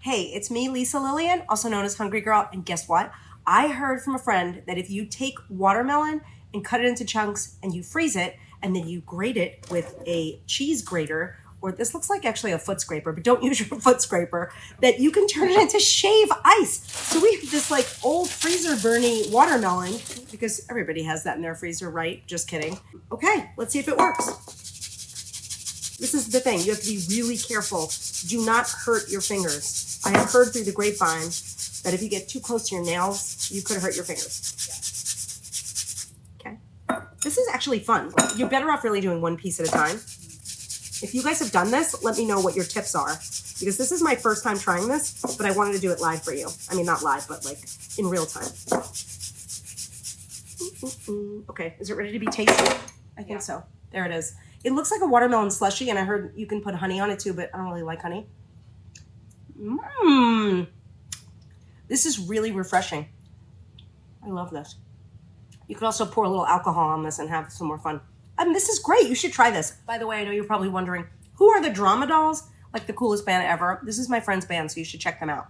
Hey, it's me, Lisa Lillian, also known as Hungry Girl, and guess what? I heard from a friend that if you take watermelon and cut it into chunks and you freeze it and then you grate it with a cheese grater, or this looks like actually a foot scraper, but don't use your foot scraper, that you can turn it into shave ice. So we have this like old freezer burny watermelon, because everybody has that in their freezer, right? Just kidding. Okay, let's see if it works. This is the thing, you have to be really careful. Do not hurt your fingers. I have heard through the grapevine that if you get too close to your nails, you could hurt your fingers. Okay. This is actually fun. You're better off really doing one piece at a time. If you guys have done this, let me know what your tips are, because this is my first time trying this, but I wanted to do it live for you. I mean, not live, but like in real time. Okay, is it ready to be tasted? I think so. There it is. It looks like a watermelon slushie, and I heard you can put honey on it too, but I don't really like honey. This is really refreshing. I love this. You could also pour a little alcohol on this and have some more fun. This is great. You should try this. By the way, I know you're probably wondering, who are the Drama Dolls? Like the coolest band ever. This is my friend's band, so you should check them out.